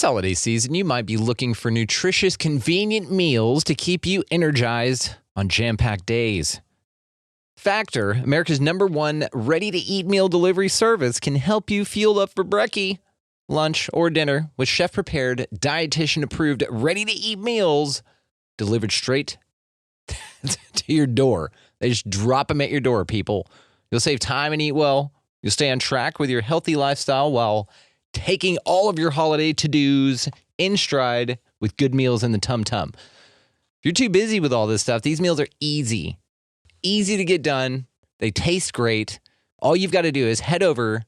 holiday season, you might be looking for nutritious, convenient meals to keep you energized on jam-packed days. Factor, America's #1 ready-to-eat meal delivery service, can help you fuel up for brekkie, lunch, or dinner with chef-prepared, dietitian-approved, ready-to-eat meals delivered straight to your door. They just drop them at your door, people. You'll save time and eat well. You'll stay on track with your healthy lifestyle while taking all of your holiday to-dos in stride with good meals in the tum-tum. If you're too busy with all this stuff, these meals are easy to get done. They taste great. All you've got to do is head over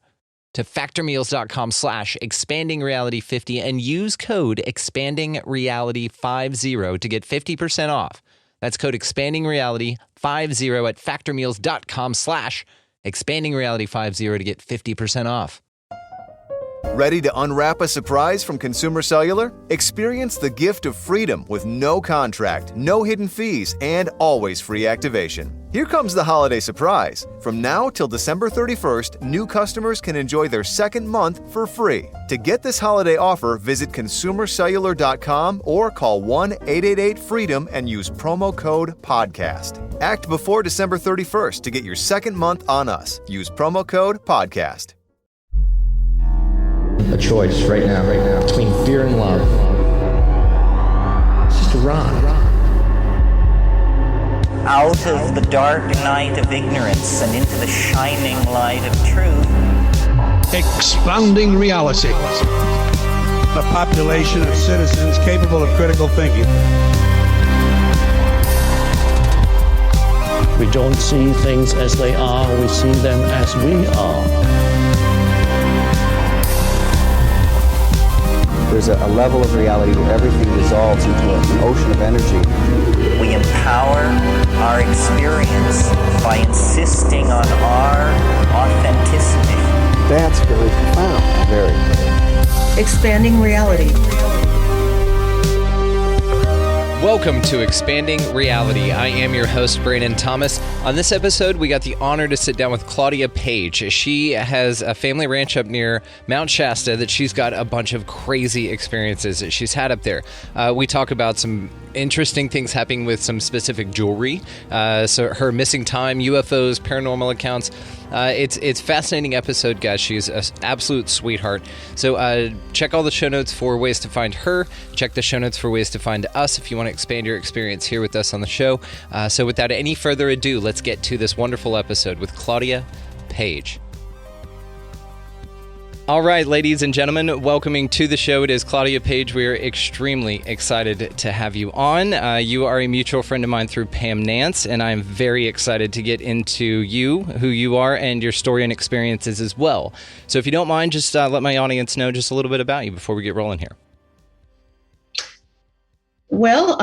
to factormeals.com/expandingreality50 and use code expandingreality50 to get 50% off. That's code expandingreality50 at factormeals.com/expandingreality50 to get 50% off. Ready to unwrap a surprise from Consumer Cellular? Experience the gift of freedom with no contract, no hidden fees, and always free activation. Here comes the holiday surprise. From now till December 31st, new customers can enjoy their second month for free. To get this holiday offer, visit consumercellular.com or call 1-888-FREEDOM and use promo code PODCAST. Act before December 31st to get your second month on us. Use promo code PODCAST. A choice right now, between fear and love. It's just a rock. Out of the dark night of ignorance and into the shining light of truth. Expanding reality. A population of citizens capable of critical thinking. We don't see things as they are, we see them as we are. There's a level of reality where everything dissolves into an ocean of energy. We empower our experience by insisting on our authenticity. That's very profound. Very. Expanding reality. Welcome to Expanding Reality. I am your host, Brandon Thomas. On this episode, we got the honor to sit down with Claudia Paige. She has a family ranch up near Mount Shasta that she's got a bunch of crazy experiences that she's had up there. We talk about some interesting things happening with some specific jewelry. So her missing time, UFOs, paranormal accounts. It's a fascinating episode, guys. She's an absolute sweetheart. So check all the show notes for ways to find her. Check the show notes for ways to find us if you want to expand your experience here with us on the show. So without any further ado, let's get to this wonderful episode with Claudia Paige. All right, ladies and gentlemen, welcoming to the show, it is Claudia Paige. We are extremely excited to have you on. You are a mutual friend of mine through Pam Nance, and I'm very excited to get into you, who you are, and your story and experiences as well. So if you don't mind, just let my audience know just a little bit about you before we get rolling here. Well,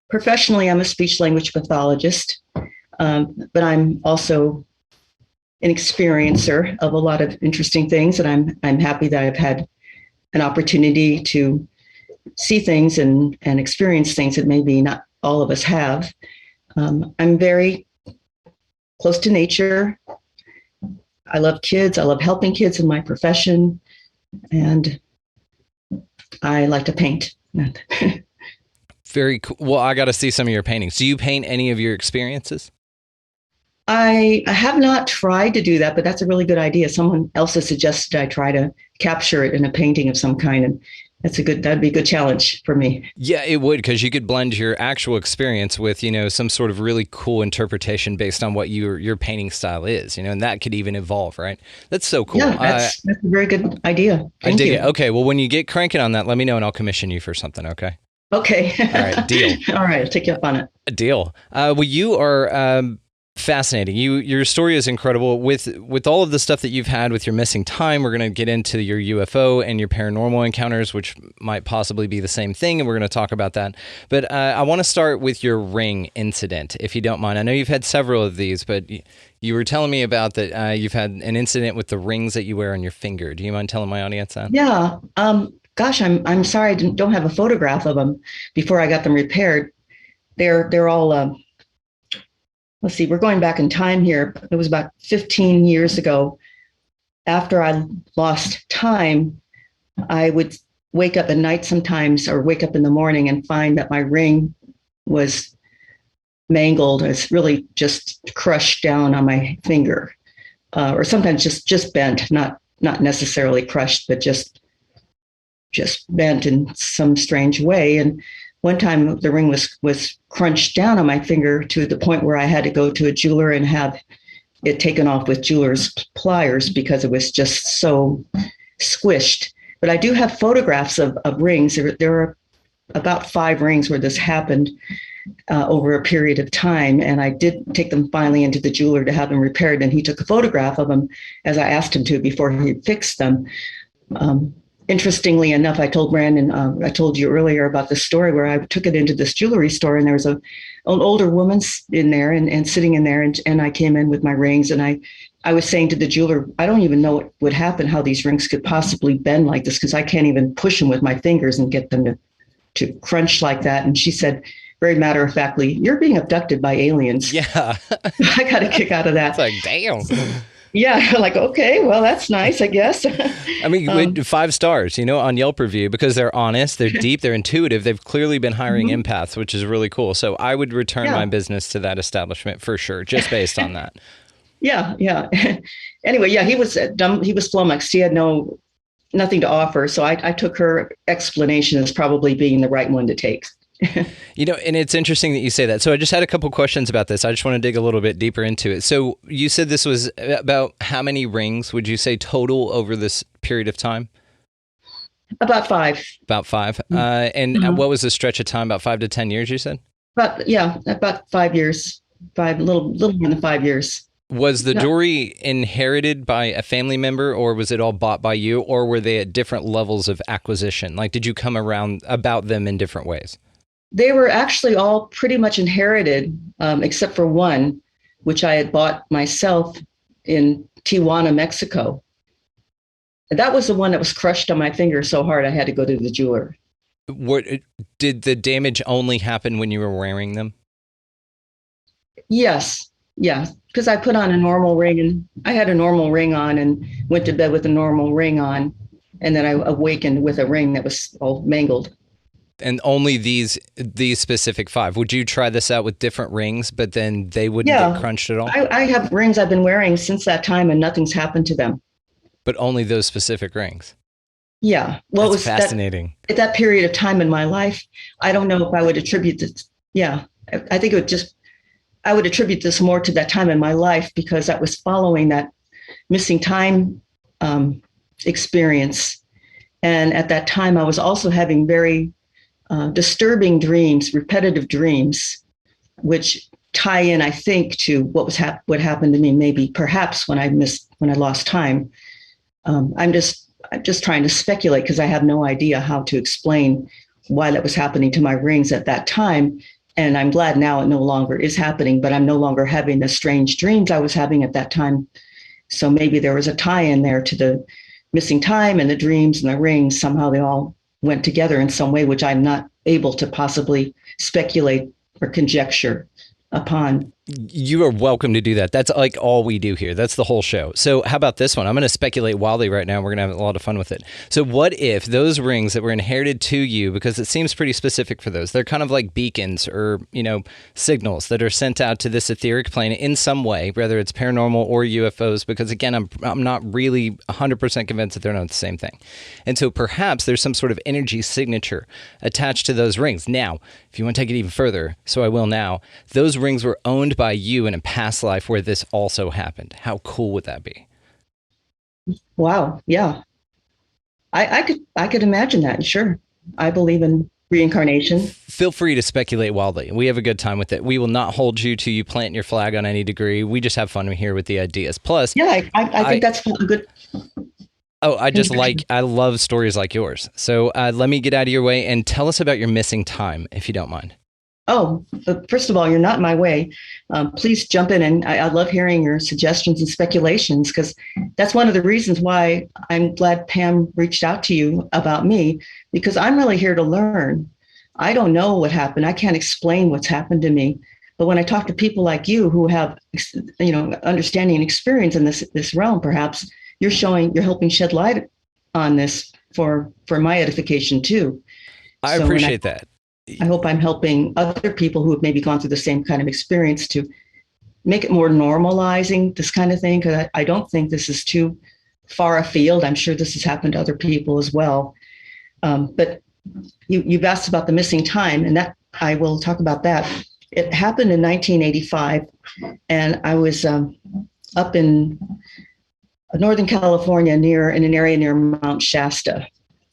professionally, I'm a speech-language pathologist, but I'm also an experiencer of a lot of interesting things, and I'm happy that I've had an opportunity to see things and experience things that maybe not all of us have. I'm very close to nature. I love kids. I love helping kids in my profession, and I like to paint. Very cool. Well, I got to see some of your paintings. Do you paint any of your experiences? I have not tried to do that, but that's a really good idea. Someone else has suggested I try to capture it in a painting of some kind, and that'd be a good challenge for me. Yeah, it would, because you could blend your actual experience with, some sort of really cool interpretation based on what your painting style is, and that could even evolve, right? That's so cool. Yeah, that's a very good idea. I dig it. Okay, well, when you get cranking on that, let me know and I'll commission you for something, okay? Okay. All right, deal. All right, I'll take you up on it. A deal. Well, you are fascinating. Your story is incredible. With all of the stuff that you've had with your missing time, we're going to get into your UFO and your paranormal encounters, which might possibly be the same thing, and we're going to talk about that. But I want to start with your ring incident, if you don't mind. I know you've had several of these, but you were telling me about that you've had an incident with the rings that you wear on your finger. Do you mind telling my audience that? Yeah. Gosh, I'm sorry I don't have a photograph of them before I got them repaired. They're all let's see, we're going back in time here. It was about 15 years ago. After I lost time, I would wake up at night sometimes or wake up in the morning and find that my ring was mangled. It's really just crushed down on my finger, or sometimes just bent, not necessarily crushed, but just bent in some strange way. And one time the ring was crunched down on my finger to the point where I had to go to a jeweler and have it taken off with jeweler's pliers because it was just so squished. But I do have photographs of rings. There are about 5 rings where this happened over a period of time. And I did take them finally into the jeweler to have them repaired. And he took a photograph of them as I asked him to before he fixed them. Interestingly enough, I told Brandon, I told you earlier about the story where I took it into this jewelry store and there was an older woman in there and sitting in there. And I came in with my rings and I was saying to the jeweler, I don't even know what would happen, how these rings could possibly bend like this, because I can't even push them with my fingers and get them to crunch like that. And she said, very matter of factly, you're being abducted by aliens. Yeah. I got a kick out of that. It's like, damn. Yeah, like, okay, well, that's nice, I guess. I mean, 5 stars, on Yelp review, because they're honest, they're deep, they're intuitive. They've clearly been hiring empaths, which is really cool. So I would return my business to that establishment for sure, just based on that. Yeah. Anyway, he was dumb. He was flummoxed. He had nothing to offer. So I took her explanation as probably being the right one to take. And it's interesting that you say that. So I just had a couple questions about this. I just want to dig a little bit deeper into it. So you said this was about how many rings would you say total over this period of time? About 5. About 5. And what was the stretch of time? About 5 to 10 years, you said? About 5 years. 5, little more than 5 years. Was the jewelry inherited by a family member, or was it all bought by you, or were they at different levels of acquisition? Like, did you come around about them in different ways? They were actually all pretty much inherited, except for one, which I had bought myself in Tijuana, Mexico. That was the one that was crushed on my finger so hard I had to go to the jeweler. Did the damage only happen when you were wearing them? Yes. Yeah, because I put on a normal ring and I had a normal ring on and went to bed with a normal ring on. And then I awakened with a ring that was all mangled. And only these specific 5. Would you try this out with different rings, but then they wouldn't get crunched at all? I have rings I've been wearing since that time and nothing's happened to them. But only those specific rings? Yeah. Well, That's fascinating. At that period of time in my life, I don't know if I would attribute this. Yeah, I think I would attribute this more to that time in my life because I was following that missing time experience. And at that time, I was also having very disturbing dreams, repetitive dreams, which tie in, I think, to what happened to me, maybe perhaps when I lost time. I'm just trying to speculate because I have no idea how to explain why that was happening to my rings at that time. And I'm glad now it no longer is happening, but I'm no longer having the strange dreams I was having at that time. So maybe there was a tie-in there to the missing time and the dreams and the rings. Somehow they all went together in some way, which I'm not able to possibly speculate or conjecture upon. You are welcome to do that. That's like all we do here. That's the whole show. So how about this one? I'm going to speculate wildly right now. We're going to have a lot of fun with it. So what if those rings that were inherited to you, because it seems pretty specific for those, they're kind of like beacons or, signals that are sent out to this etheric plane in some way, whether it's paranormal or UFOs, because again, I'm not really 100% convinced that they're not the same thing. And so perhaps there's some sort of energy signature attached to those rings. Now, if you want to take it even further, so I will now, those rings were owned by you in a past life where this also happened. How cool would that be? Wow. Yeah. I could imagine that. Sure. I believe in reincarnation. Feel free to speculate wildly. We have a good time with it. We will not hold you to you plant your flag on any degree. We just have fun here with the ideas. Plus, yeah, I think that's good. Oh, I love stories like yours. So let me get out of your way and tell us about your missing time, if you don't mind. Oh, first of all, you're not in my way. Please jump in. And I love hearing your suggestions and speculations because that's one of the reasons why I'm glad Pam reached out to you about me, because I'm really here to learn. I don't know what happened. I can't explain what's happened to me. But when I talk to people like you who have, understanding and experience in this realm, perhaps you're helping shed light on this for my edification too. I appreciate that. I hope I'm helping other people who have maybe gone through the same kind of experience to make it more normalizing this kind of thing, because I don't think this is too far afield. I'm sure this has happened to other people as well. But you've asked about the missing time, and that I will talk about that. It happened in 1985, and I was up in Northern California, in an area near Mount Shasta,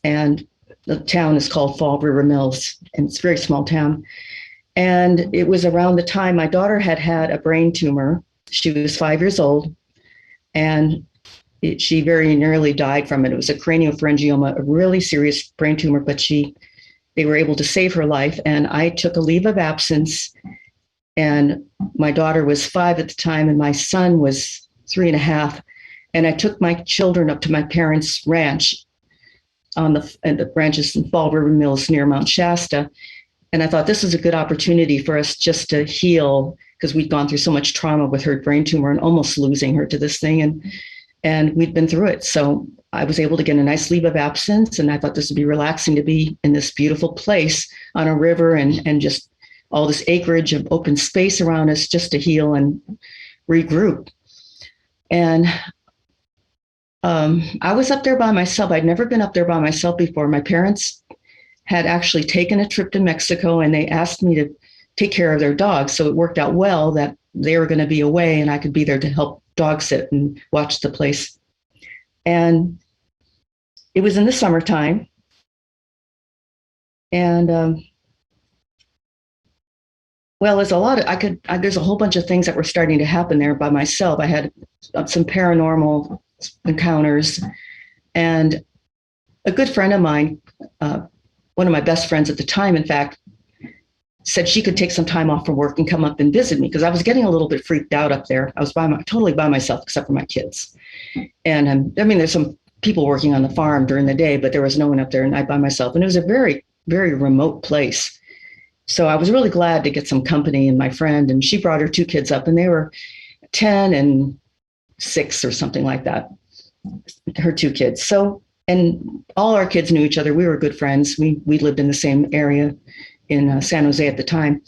and the town is called Fall River Mills, and it's a very small town. And it was around the time my daughter had had a brain tumor. She was 5 years old, and she very nearly died from it. It was a craniopharyngioma, a really serious brain tumor, but they were able to save her life. And I took a leave of absence, and my daughter was 5 at the time, and my son was 3.5. And I took my children up to my parents' ranch and the ranches in Fall River Mills near Mount Shasta. And I thought this was a good opportunity for us just to heal, because we'd gone through so much trauma with her brain tumor and almost losing her to this thing. And we'd been through it. So I was able to get a nice leave of absence. And I thought this would be relaxing to be in this beautiful place on a river and just all this acreage of open space around us just to heal and regroup. And I was up there by myself. I'd never been up there by myself before. My parents had actually taken a trip to Mexico, and they asked me to take care of their dogs. So it worked out well that they were going to be away and I could be there to help dog sit and watch the place. And it was in the summertime. And there's there's a whole bunch of things that were starting to happen there by myself. I had some paranormal encounters, and a good friend of mine, one of my best friends at the time, in fact, said she could take some time off from work and come up and visit me, because I was getting a little bit freaked out up there. I was totally by myself, except for my kids. And there's some people working on the farm during the day, but there was no one up there, and I by myself. And it was a very, very remote place. So I was really glad to get some company, and my friend, and she brought her 2 kids up, and they were 10 and 6 or something like that, her 2 kids. So, and all our kids knew each other. We were good friends. We lived in the same area in San Jose at the time.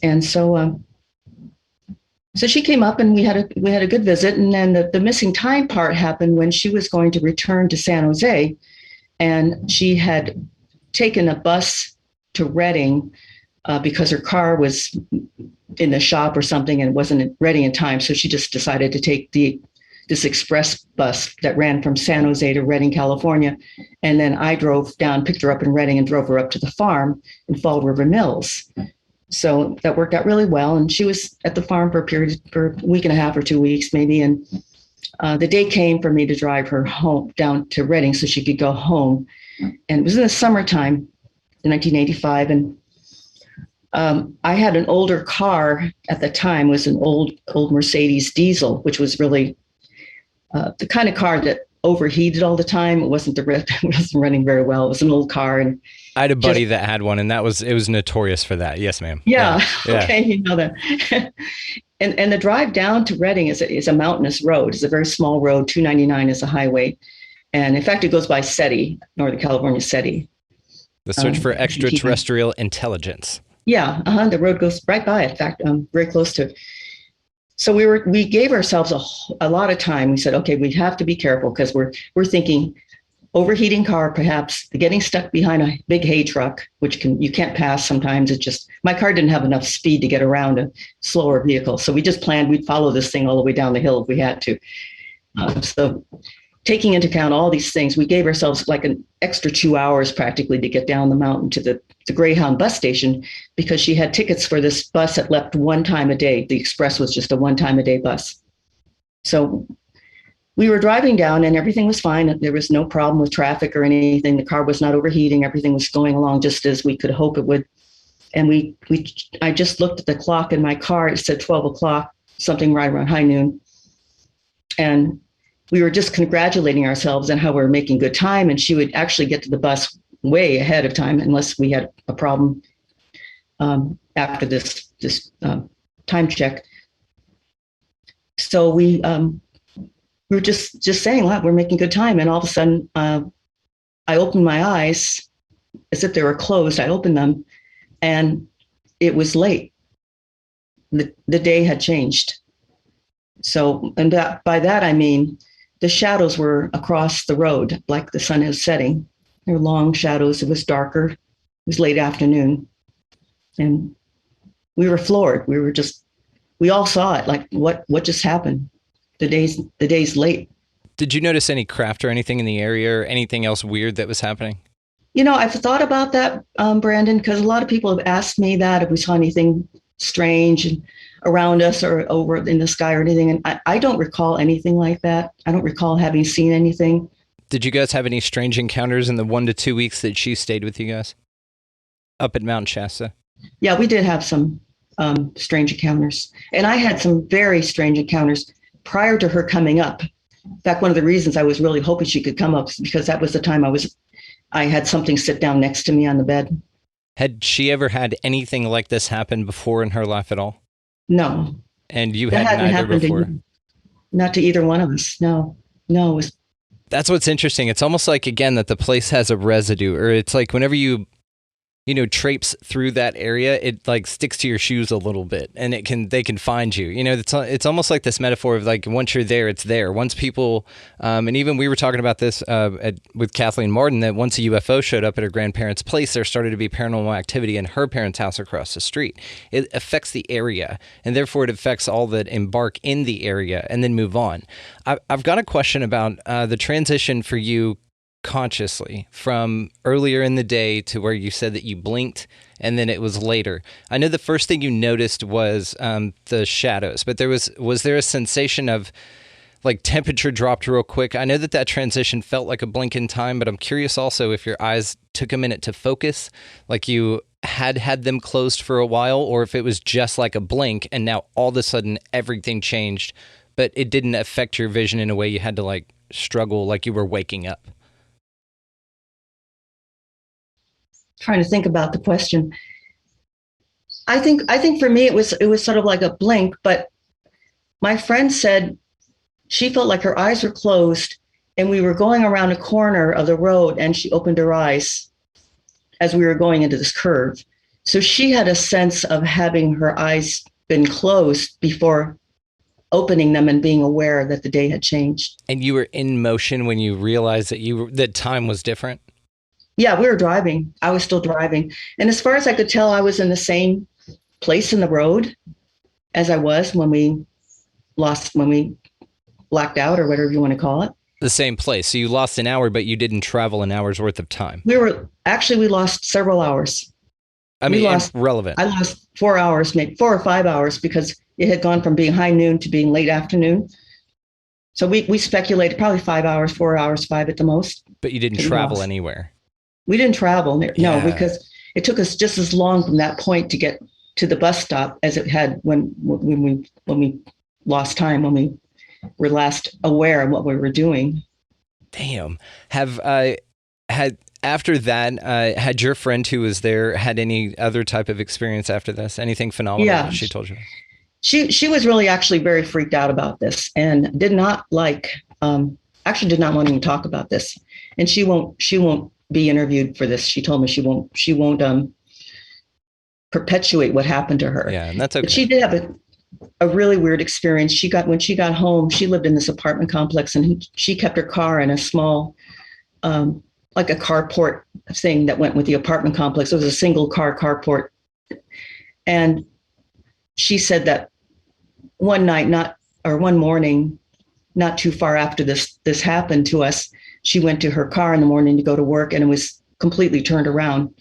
And so she came up, and we had a good visit. And then the missing time part happened when she was going to return to San Jose, and she had taken a bus to Redding because her car was in the shop or something and wasn't ready in time. So she just decided to take this express bus that ran from San Jose to Redding, California. And then I drove down, picked her up in Redding, and drove her up to the farm in Fall River Mills. So that worked out really well. And she was at the farm for a week and a half or 2 weeks maybe. And the day came for me to drive her home down to Redding so she could go home. And it was in the summertime in 1985. And I had an older car at the time. It was an old Mercedes diesel, which was really the kind of car that overheated all the time. It wasn't running very well. It was an old car. And I had a buddy that had one, and it was notorious for that. Yes, ma'am. Yeah. Okay. You know that. And the drive down to Redding is a mountainous road. It's a very small road. 299 is a highway. And in fact, it goes by SETI, Northern California SETI. The search for extraterrestrial intelligence. Yeah. The road goes right by it. In fact, very close to it. So we gave ourselves a lot of time. We said, okay, we have to be careful, because we're thinking overheating car, perhaps getting stuck behind a big hay truck, which you can't pass sometimes. My car didn't have enough speed to get around a slower vehicle. So we just planned we'd follow this thing all the way down the hill if we had to. So taking into account all these things, we gave ourselves like an extra 2 hours practically to get down the mountain to the Greyhound bus station, because she had tickets for this bus that left one time a day. The express was just a one time a day bus. So we were driving down, and everything was fine. There was no problem with traffic or anything. The car was not overheating. Everything was going along just as we could hope it would. And I just looked at the clock in my car. It said 12 o'clock, something right around high noon. And we were just congratulating ourselves on how we were making good time. And she would actually get to the bus way ahead of time, unless we had a problem after this time check. So we were just saying, wow, we're making good time. And all of a sudden, I opened my eyes as if they were closed. I opened them, and it was late. The day had changed. So, and by that, I mean the shadows were across the road, like the sun is setting. They were long shadows. It was darker. It was late afternoon. And we were floored. We all saw it. Like, what just happened? The day's late. Did you notice any craft or anything in the area or anything else weird that was happening? I've thought about that, Brandon, because a lot of people have asked me that if we saw anything strange around us or over in the sky or anything. And I don't recall anything like that. I don't recall having seen anything. Did you guys have any strange encounters in the 1 to 2 weeks that she stayed with you guys up at Mount Shasta? Yeah, we did have some strange encounters. And I had some very strange encounters prior to her coming up. In fact, one of the reasons I was really hoping she could come up is because that was the time I had something sit down next to me on the bed. Had she ever had anything like this happen before in her life at all? No. And you That had hadn't neither before? Not to either one of us. No. It was. That's what's interesting. It's almost like, again, that the place has a residue, or it's like whenever you traipse through that area, it like sticks to your shoes a little bit, and they can find you. It's almost like this metaphor of like, once you're there, it's there. Once people, and even we were talking about this with Kathleen Martin, that once a UFO showed up at her grandparents' place, there started to be paranormal activity in her parents' house across the street. It affects the area, and therefore it affects all that embark in the area and then move on. I've got a question about the transition for you consciously from earlier in the day to where you said that you blinked and then it was later. I know the first thing you noticed was the shadows, but was there a sensation of like temperature dropped real quick? I know that transition felt like a blink in time, but I'm curious also if your eyes took a minute to focus, like you had them closed for a while, or if it was just like a blink and now all of a sudden everything changed, but it didn't affect your vision in a way you had to like struggle like you were waking up. Trying to think about the question. I think for me it was sort of like a blink, but my friend said she felt like her eyes were closed and we were going around a corner of the road and she opened her eyes as we were going into this curve. So she had a sense of having her eyes been closed before opening them and being aware that the day had changed. And you were in motion when you realized that time was different? Yeah, we were driving. I was still driving. And as far as I could tell, I was in the same place in the road as I was when we blacked out, or whatever you want to call it. The same place. So you lost an hour, but you didn't travel an hour's worth of time. We lost several hours. Relevant. I lost 4 hours, maybe 4 or 5 hours, because it had gone from being high noon to being late afternoon. So we speculated probably 5 hours, 4 hours, 5 at the most. But you didn't travel anywhere. We didn't travel. No, because it took us just as long from that point to get to the bus stop as it had when we lost time, when we were last aware of what we were doing. Damn. After that, had your friend who was there had any other type of experience after this? Anything phenomenal that she told you? She was really actually very freaked out about this and did not want to talk about this. And she won't be interviewed for this. She told me she won't perpetuate what happened to her. Yeah, and that's okay. But she did have a really weird experience. When she got home, she lived in this apartment complex, and she kept her car in a small, like a carport thing that went with the apartment complex. It was a single car carport. And she said that one morning, not too far after this happened to us, she went to her car in the morning to go to work, and it was completely turned around.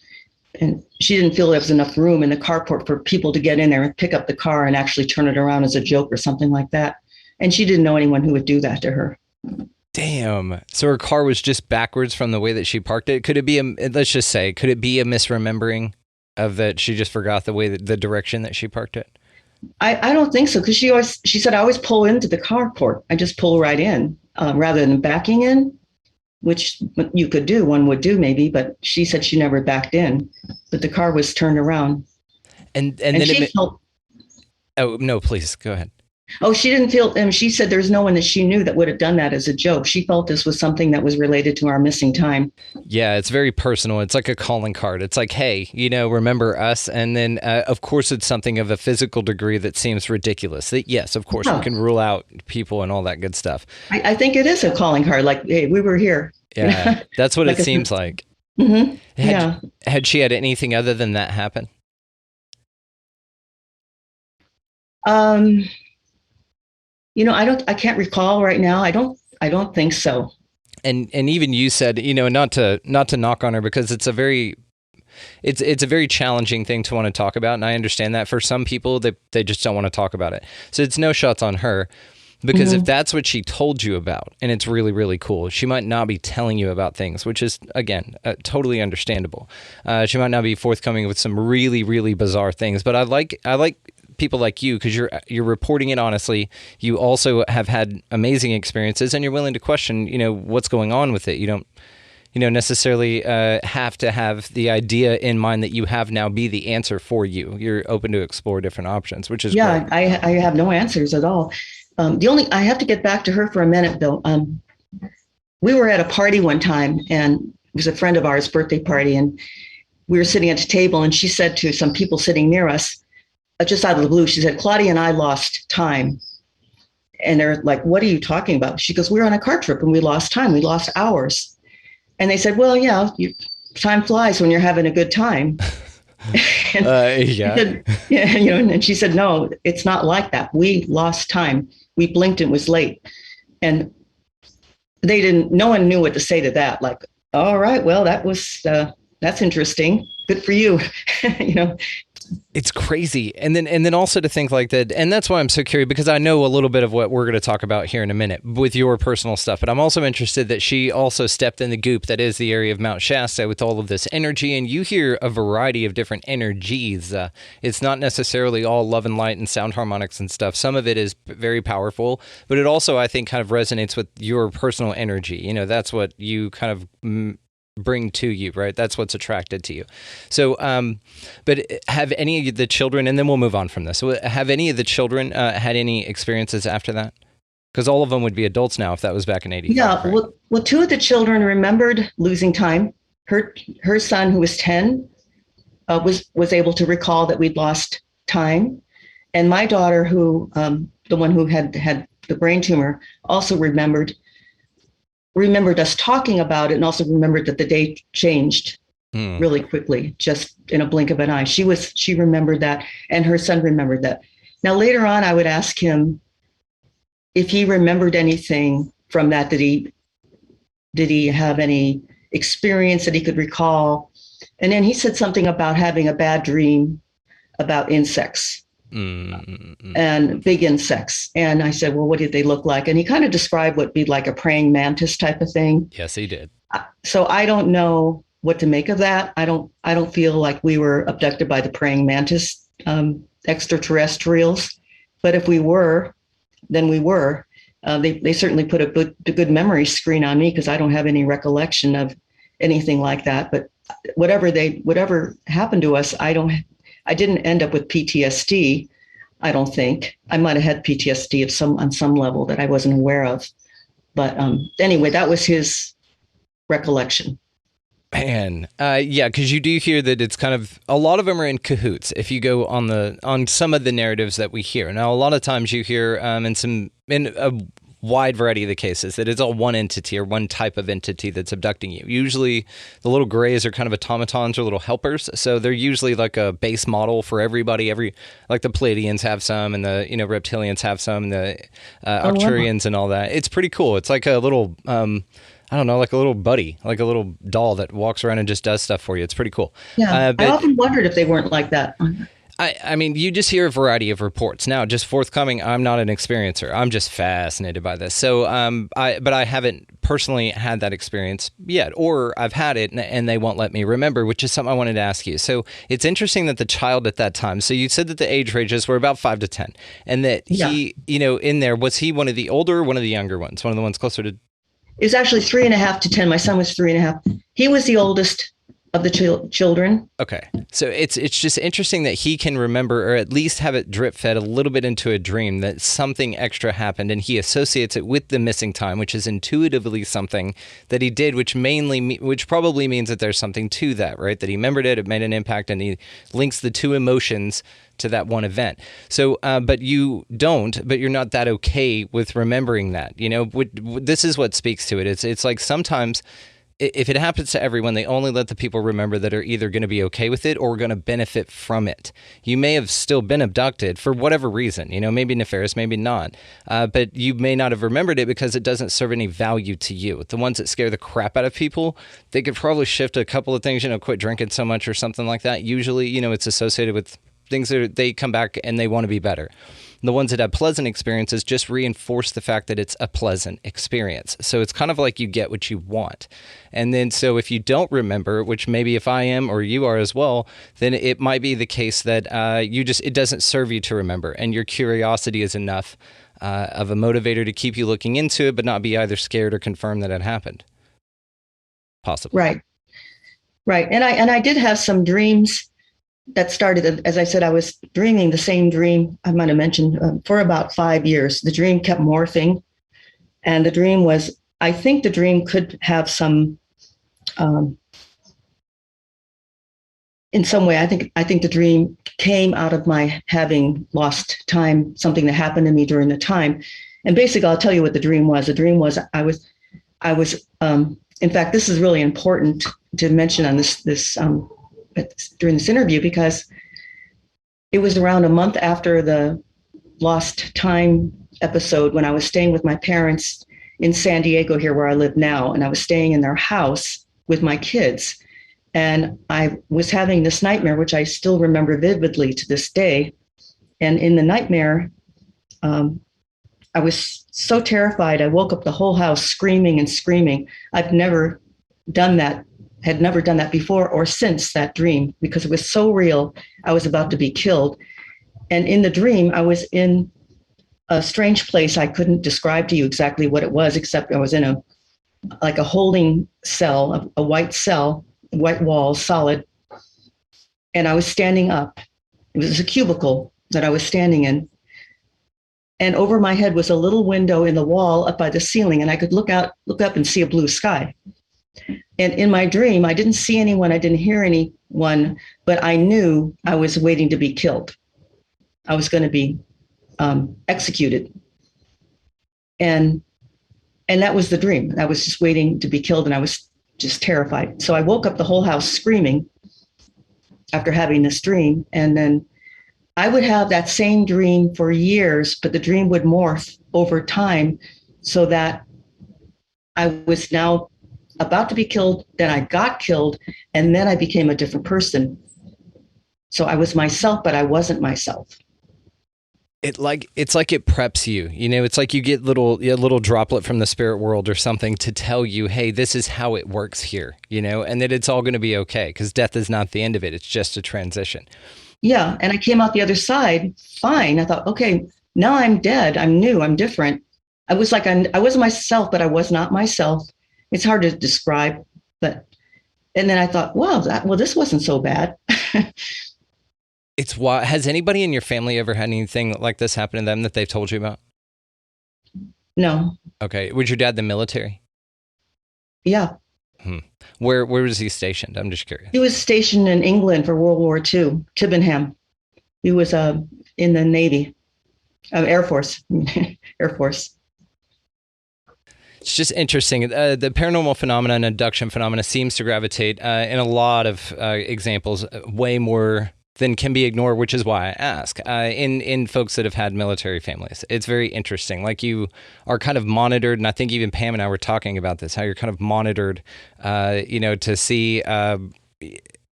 And she didn't feel there was enough room in the carport for people to get in there and pick up the car and actually turn it around as a joke or something like that. And she didn't know anyone who would do that to her. Damn. So her car was just backwards from the way that she parked it? Could it be a misremembering of that she just forgot the direction that she parked it? I don't think so, because she said, I always pull into the carport. I just pull right in rather than backing in, which you could do, one would do maybe, but she said she never backed in, but the car was turned around. And then oh, no, please go ahead. Oh, she didn't feel, and she said there's no one that she knew that would have done that as a joke. She felt this was something that was related to our missing time. Yeah, it's very personal. It's like a calling card. It's like, hey, remember us? And then, of course, it's something of a physical degree that seems ridiculous. That, yes, of course, we can rule out people and all that good stuff. I think it is a calling card. Like, hey, we were here. Yeah, that's what like it seems like. Mm-hmm. Yeah. Had she had anything other than that happen? I can't recall right now. I don't think so. And even you said, not to knock on her, because it's a very challenging thing to want to talk about. And I understand that for some people, they just don't want to talk about it. So it's no shots on her, because if that's what she told you about, and it's really, really cool, she might not be telling you about things, which is, again, totally understandable. She might not be forthcoming with some really, really bizarre things, but I like people like you, because you're reporting it honestly. You also have had amazing experiences, and you're willing to question, what's going on with it. You don't, necessarily have to have the idea in mind that you have now be the answer for you. You're open to explore different options, which is great. I have no answers at all. I have to get back to her for a minute, though. We were at a party one time, and it was a friend of ours' birthday party, and we were sitting at a table, and she said to some people sitting near us, just out of the blue, she said, "Claudia and I lost time." And they're like, "What are you talking about?" She goes, "We were on a car trip and we lost time. We lost hours." And they said, "Well, yeah, time flies when you're having a good time." Yeah. And she said, "No, it's not like that. We lost time. We blinked and it was late." And no one knew what to say to that. Like, all right, well, that's interesting. Good for you. It's crazy. And then also to think like that. And that's why I'm so curious, because I know a little bit of what we're going to talk about here in a minute with your personal stuff. But I'm also interested that she also stepped in the goop that is the area of Mount Shasta with all of this energy. And you hear a variety of different energies. It's not necessarily all love and light and sound harmonics and stuff. Some of it is very powerful, but it also, I think, kind of resonates with your personal energy. That's what you kind of bring to you, right? That's what's attracted to you. So, but have any of the children, and then we'll move on from this, have any of the children had any experiences after that? Because all of them would be adults now if that was back in 85. Yeah, right? well, two of the children remembered losing time. Her son, who was 10, was able to recall that we'd lost time. And my daughter, who the one who had the brain tumor, also remembered us talking about it, and also remembered that the day changed really quickly, just in a blink of an eye. She remembered that, and her son remembered that. Now, later on, I would ask him if he remembered anything from that. Did he have any experience that he could recall? And then he said something about having a bad dream about insects. And big insects. And I said, "Well, what did they look like?" And he kind of described what would be like a praying mantis type of thing. Yes, he did. So I don't know what to make of that. I don't feel like we were abducted by the praying mantis extraterrestrials. But if we were, then we were. They certainly put a good memory screen on me, because I don't have any recollection of anything like that. But whatever happened to us, I didn't end up with PTSD, I don't think. I might have had PTSD on some level that I wasn't aware of. But anyway, that was his recollection. Man, yeah, because you do hear that it's kind of, a lot of them are in cahoots. If you go on some of the narratives that we hear now, a lot of times you hear in a wide variety of the cases that it's all one entity or one type of entity that's abducting you. Usually the little grays are kind of automatons or little helpers. So they're usually like a base model for everybody. Like the Pleiadians have some, and the reptilians have some, and the Arcturians and all that. It's pretty cool. It's like a little I don't know, like a little buddy, like a little doll that walks around and just does stuff for you. It's pretty cool. Yeah, I often wondered if they weren't like that. I mean, you just hear a variety of reports. Now, just forthcoming, I'm not an experiencer. I'm just fascinated by this. So, but I haven't personally had that experience yet, or I've had it and they won't let me remember, which is something I wanted to ask you. So it's interesting that the child at that time, so you said that the age ranges were about 5 to 10, and that he, in there, was he one of the older or one of the younger ones? One of the ones closer to... It was actually 3.5 to 10. My son was 3.5. He was the oldest of the children. Okay. So it's just interesting that he can remember, or at least have it drip fed a little bit into a dream, that something extra happened, and he associates it with the missing time, which is intuitively something that he did, which probably means that there's something to that, right? That he remembered it made an impact, and he links the two emotions to that one event. So, but you're not that okay with remembering that, this is what speaks to it. It's like sometimes if it happens to everyone, they only let the people remember that are either going to be okay with it or going to benefit from it. You may have still been abducted for whatever reason, maybe nefarious, maybe not. But you may not have remembered it because it doesn't serve any value to you. The ones that scare the crap out of people, they could probably shift a couple of things, quit drinking so much or something like that. Usually, it's associated with things that they come back and they want to be better. The ones that have pleasant experiences just reinforce the fact that it's a pleasant experience. So it's kind of like you get what you want. And then so if you don't remember, which maybe if I am or you are as well, then it might be the case that it doesn't serve you to remember. And your curiosity is enough of a motivator to keep you looking into it, but not be either scared or confirmed that it happened. Possibly. Right. And I did have some dreams that started, as I said, I was dreaming the same dream, I might have mentioned, for about 5 years. The dream kept morphing. And the dream was, I think the dream could have some, in some way, I think the dream came out of my having lost time, something that happened to me during the time. And basically, I'll tell you what the dream was. The dream was I was, in fact, this is really important to mention on this during this interview, because it was around a month after the lost time episode when I was staying with my parents in San Diego, here where I live now. And I was staying in their house with my kids. And I was having this nightmare, which I still remember vividly to this day. And in the nightmare, I was so terrified. I woke up the whole house screaming and screaming. I've never done that. Had never done that before or since that dream, because it was so real. I was about to be killed. And in the dream, I was in a strange place. I couldn't describe to you exactly what it was, except I was in a holding cell, a white cell, white walls, solid. And I was standing up. It was a cubicle that I was standing in. And over my head was a little window in the wall up by the ceiling. And I could look up and see a blue sky. And in my dream, I didn't see anyone, I didn't hear anyone, but I knew I was waiting to be killed. I was going to be executed. And that was the dream. I was just waiting to be killed, and I was just terrified. So I woke up the whole house screaming after having this dream. And then I would have that same dream for years, but the dream would morph over time so that I was now about to be killed, then I got killed, and then I became a different person. So I was myself, but I wasn't myself. It's like it preps you, it's like you get a little droplet from the spirit world or something to tell you, hey, this is how it works here, and that it's all going to be okay, because death is not the end of it. It's just a transition. Yeah. And I came out the other side fine. I thought, okay, now I'm dead. I'm new. I'm different. I was like, I was myself, but I was not myself. It's hard to describe, and then I thought, wow, this wasn't so bad. It's why. Has anybody in your family ever had anything like this happen to them that they've told you about? No. Okay. Was your dad the military? Yeah. Where was he stationed? I'm just curious. He was stationed in England for World War II, Tibbenham. He was in the Navy, Air Force, Air Force. It's just interesting. The paranormal phenomena and abduction phenomena seems to gravitate in a lot of examples way more than can be ignored, which is why I ask. In folks that have had military families, it's very interesting. Like, you are kind of monitored, and I think even Pam and I were talking about this, how you're kind of monitored, to see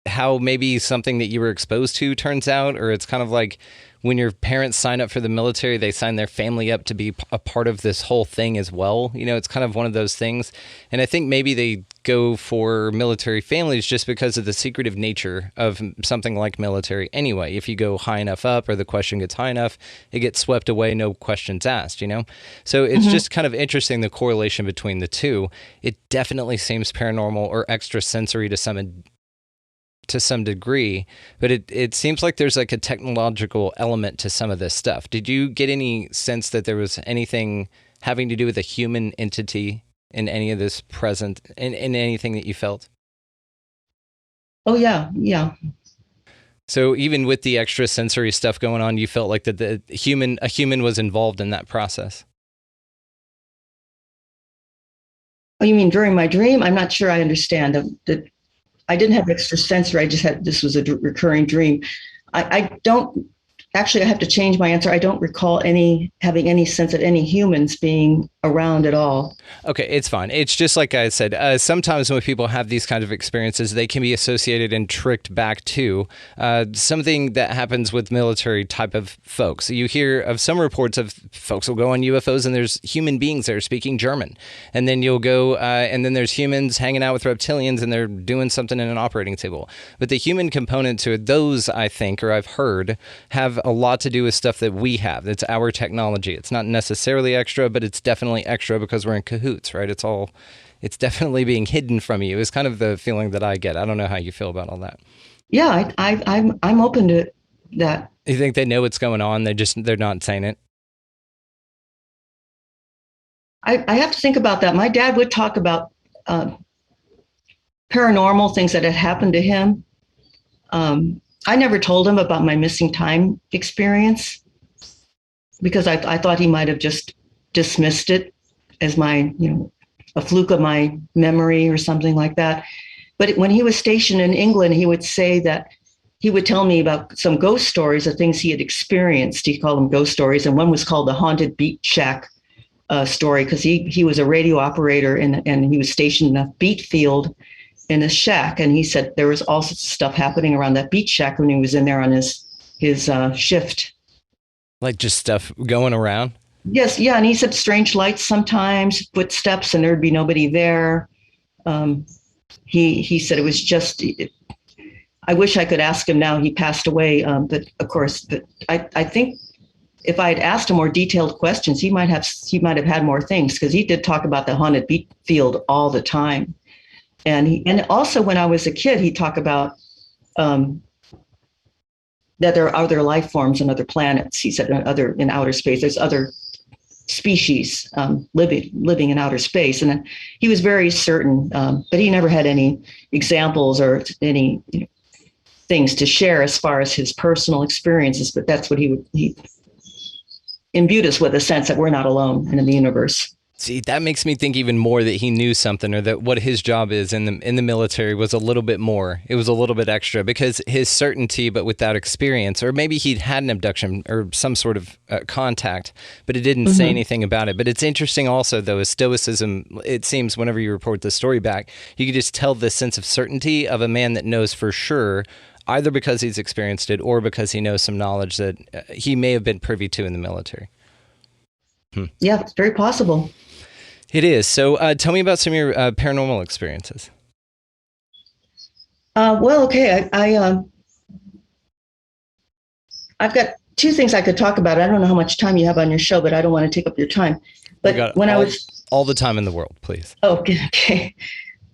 how maybe something that you were exposed to turns out, or it's kind of like when your parents sign up for the military, they sign their family up to be a part of this whole thing as well. It's kind of one of those things. And I think maybe they go for military families just because of the secretive nature of something like military anyway. If you go high enough up, or the question gets high enough, it gets swept away, no questions asked, So it's just kind of interesting, the correlation between the two. It definitely seems paranormal or extrasensory to some to some degree, but it seems like there's like a technological element to some of this stuff. Did you get any sense that there was anything having to do with a human entity in any of this present, in anything that you felt? Oh, yeah. Yeah. So even with the extra sensory stuff going on, you felt like that a human was involved in that process? Oh, you mean during my dream? I'm not sure I understand. I didn't have extra sensory. I just had, this was a recurring dream. I don't, actually, I have to change my answer. I don't recall having any sense of any humans being around at all. Okay, it's fine. It's just like I said, sometimes when people have these kinds of experiences, they can be associated and tricked back to something that happens with military type of folks. You hear of some reports of folks will go on UFOs and there's human beings that are speaking German. And then you'll go, and then there's humans hanging out with reptilians and they're doing something in an operating table. But the human component to it, those, I think, or I've heard, have a lot to do with stuff that we have. That's our technology. It's not necessarily extra, but it's definitely extra because we're in cahoots, right? It's definitely being hidden from you. It's kind of the feeling that I get. I don't know how you feel about all that. Yeah, I'm open to that. You think they know what's going on? They're not saying it. I have to think about that. My dad would talk about paranormal things that had happened to him. I never told him about my missing time experience because I thought he might have just dismissed it as a fluke of my memory or something like that. But when he was stationed in England, he would say that he would tell me about some ghost stories of things he had experienced. He called them ghost stories. And one was called the Haunted Beat Shack story because he was a radio operator and he was stationed in a beat field in a shack. And he said there was all sorts of stuff happening around that beat shack when he was in there on his shift. Like just stuff going around? Yes, yeah, and he said strange lights sometimes, footsteps, and there'd be nobody there. He said it was just. I wish I could ask him now. He passed away, but of course, I think if I had asked him more detailed questions, he might have had more things because he did talk about the haunted beat field all the time, and also when I was a kid, he talked about. That there are other life forms and other planets. He said in outer space, there's other species living in outer space. And then he was very certain, but he never had any examples or any things to share as far as his personal experiences. But that's what he imbued us with, a sense that we're not alone in the universe. See, that makes me think even more that he knew something, or that what his job is in the military was a little bit more. It was a little bit extra because his certainty, but without experience, or maybe he'd had an abduction or some sort of contact, but it didn't say anything about it. But it's interesting also, though, as stoicism, it seems whenever you report the story back, you can just tell this sense of certainty of a man that knows for sure, either because he's experienced it or because he knows some knowledge that he may have been privy to in the military. Yeah, it's very possible. It is. So tell me about some of your paranormal experiences. Well, okay. I've got two things I could talk about. I don't know how much time you have on your show, but I don't want to take up your time. But when I was all the time in the world, please. Oh, okay.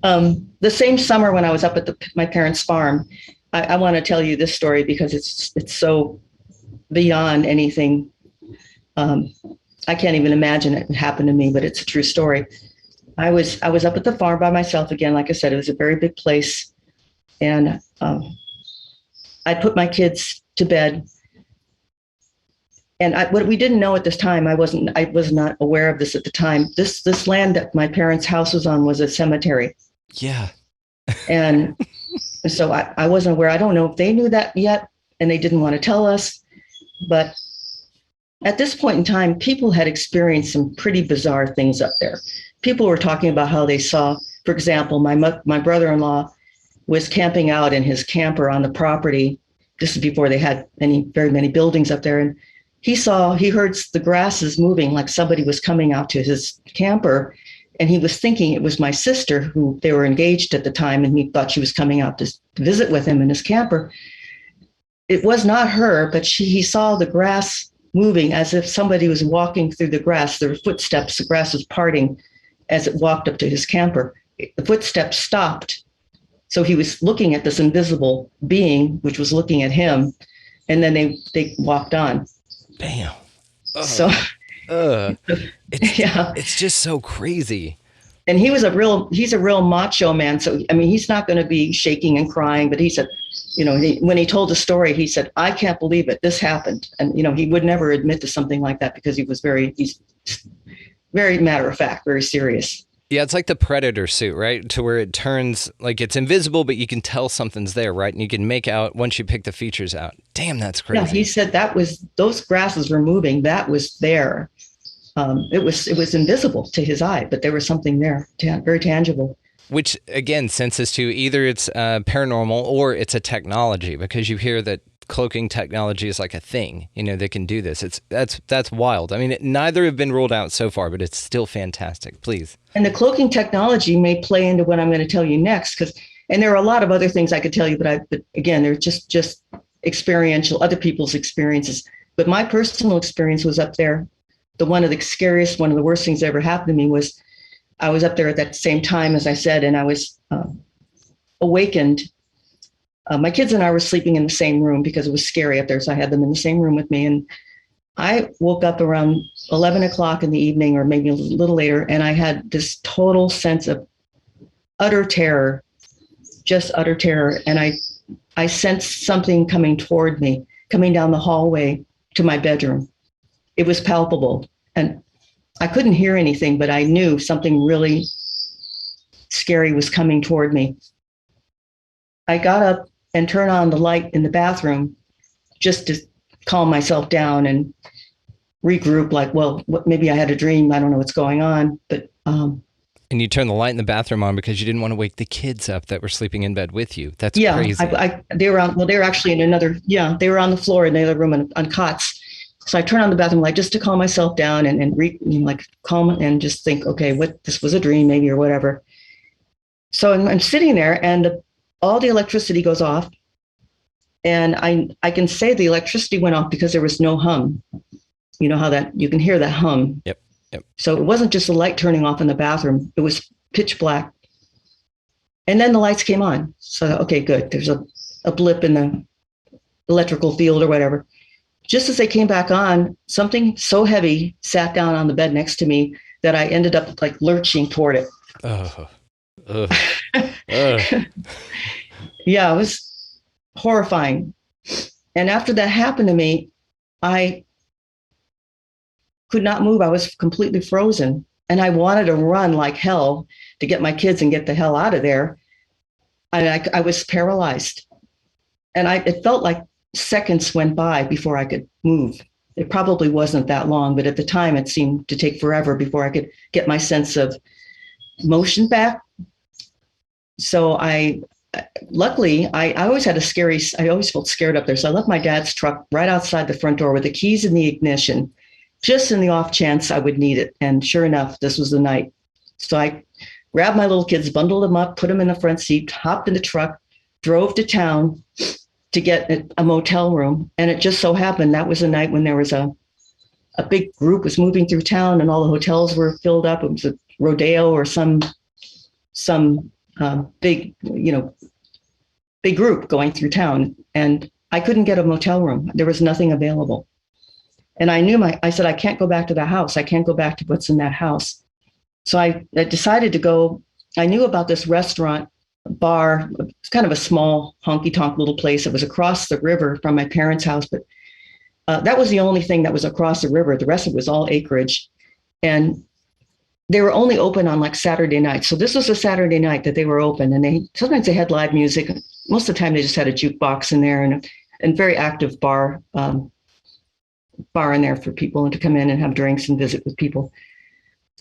The same summer when I was up at my parents' farm, I want to tell you this story because it's so beyond anything. I can't even imagine it happened to me, but it's a true story. I was up at the farm by myself again. Like I said, it was a very big place, and I put my kids to bed. And what we didn't know at this time, I was not aware of this at the time. This land that my parents' house was on was a cemetery. Yeah. And so I wasn't aware. I don't know if they knew that yet, and they didn't want to tell us, but at this point in time, people had experienced some pretty bizarre things up there. People were talking about how they saw, for example, my brother-in-law was camping out in his camper on the property. This is before they had very many buildings up there. And he heard the grasses moving like somebody was coming out to his camper. And he was thinking it was my sister, who they were engaged at the time. And he thought she was coming out to visit with him in his camper. It was not her, but he saw the grass moving as if somebody was walking through the grass. There were footsteps, the grass was parting as it walked up to his camper. The footsteps stopped, So he was looking at this invisible being, which was looking at him, and then they walked on. Damn. Ugh. So, it's just so crazy. And he's a real macho man. So, I mean, he's not going to be shaking and crying, but he said, when he told the story, he said, I can't believe it. This happened. And, he would never admit to something like that because he's very matter of fact, very serious. Yeah, it's like the Predator suit, right? To where it turns, like it's invisible, but you can tell something's there, right? And you can make out once you pick the features out. Damn, that's crazy. Yeah, he said those grasses were moving. That was there. It was invisible to his eye, but there was something there, very tangible. Which, again, senses to either it's paranormal or it's a technology, because you hear that cloaking technology is like a thing, they can do this. That's wild. I mean, neither have been ruled out so far, but it's still fantastic. Please. And the cloaking technology may play into what I'm going to tell you next, and there are a lot of other things I could tell you, but again, they're just experiential, other people's experiences. But my personal experience was up there. One of the worst things that ever happened to me was I was up there at that same time, as I said, and I was awakened. My kids and I were sleeping in the same room because it was scary up there. So I had them in the same room with me. And I woke up around 11 o'clock in the evening, or maybe a little later, and I had this total sense of utter terror, just utter terror. And I sensed something coming toward me, coming down the hallway to my bedroom. It was palpable. And I couldn't hear anything, but I knew something really scary was coming toward me. I got up and turned on the light in the bathroom just to calm myself down and regroup, like, maybe I had a dream. I don't know what's going on. But and you turned the light in the bathroom on because you didn't want to wake the kids up that were sleeping in bed with you. That's crazy. They were actually in they were on the floor in the other room on cots. So I turned on the bathroom light just to calm myself down and calm and just think, okay, this was a dream maybe or whatever. So I'm sitting there and all the electricity goes off, and I can say the electricity went off because there was no hum. You know how that you can hear that hum. Yep. So it wasn't just the light turning off in the bathroom. It was pitch black. And then the lights came on. So, okay, good. There's a blip in the electrical field or whatever. Just as they came back on, something so heavy sat down on the bed next to me that I ended up like lurching toward it. Yeah, it was horrifying. And after that happened to me, I could not move. I was completely frozen. And I wanted to run like hell to get my kids and get the hell out of there. And I was paralyzed. And it felt like seconds went by before I could move. It probably wasn't that long, but at the time it seemed to take forever before I could get my sense of motion back. So luckily, I always felt scared up there. So I left my dad's truck right outside the front door with the keys in the ignition, just in the off chance I would need it. And sure enough, this was the night. So I grabbed my little kids, bundled them up, put them in the front seat, hopped in the truck, drove to town to get a motel room. And it just so happened that was the night when there was a big group was moving through town and all the hotels were filled up. It was a rodeo or some big group going through town. And I couldn't get a motel room. There was nothing available. And I said, I can't go back to the house. I can't go back to what's in that house. So I decided to go. I knew about this restaurant bar. It's kind of a small honky-tonk little place. It was across the river from my parents' house, but that was the only thing that was across the river. The rest of it was all acreage. And they were only open on like Saturday nights. So this was a Saturday night that they were open, and sometimes they had live music. Most of the time they just had a jukebox in there and very active bar in there for people and to come in and have drinks and visit with people.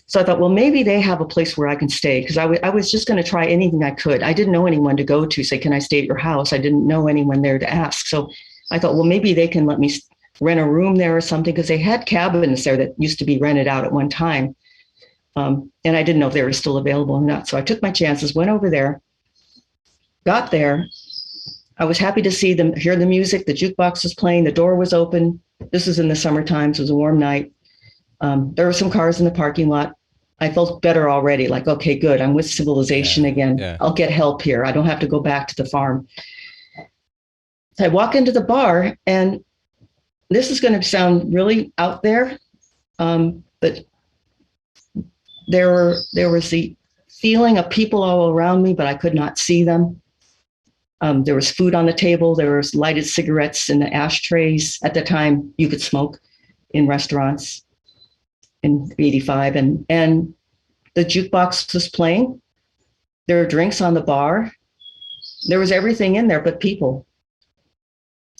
So I thought, well, maybe they have a place where I can stay, because I was just going to try anything I could. I didn't know anyone to go to say, can I stay at your house? I didn't know anyone there to ask. So I thought, well, maybe they can let me rent a room there or something, because they had cabins there that used to be rented out at one time. And I didn't know if they were still available or not. So I took my chances, went over there, got there. I was happy to see them, hear the music. The jukebox was playing. The door was open. This was in the summertime, so it was a warm night. There were some cars in the parking lot. I felt better already. Like, okay, good. I'm with civilization again. Yeah. I'll get help here. I don't have to go back to the farm. So I walk into the bar, and this is going to sound really out there, but there was the feeling of people all around me, but I could not see them. There was food on the table. There was lighted cigarettes in the ashtrays. At the time, you could smoke in restaurants in 85. And the jukebox was playing. There were drinks on the bar. There was everything in there but people.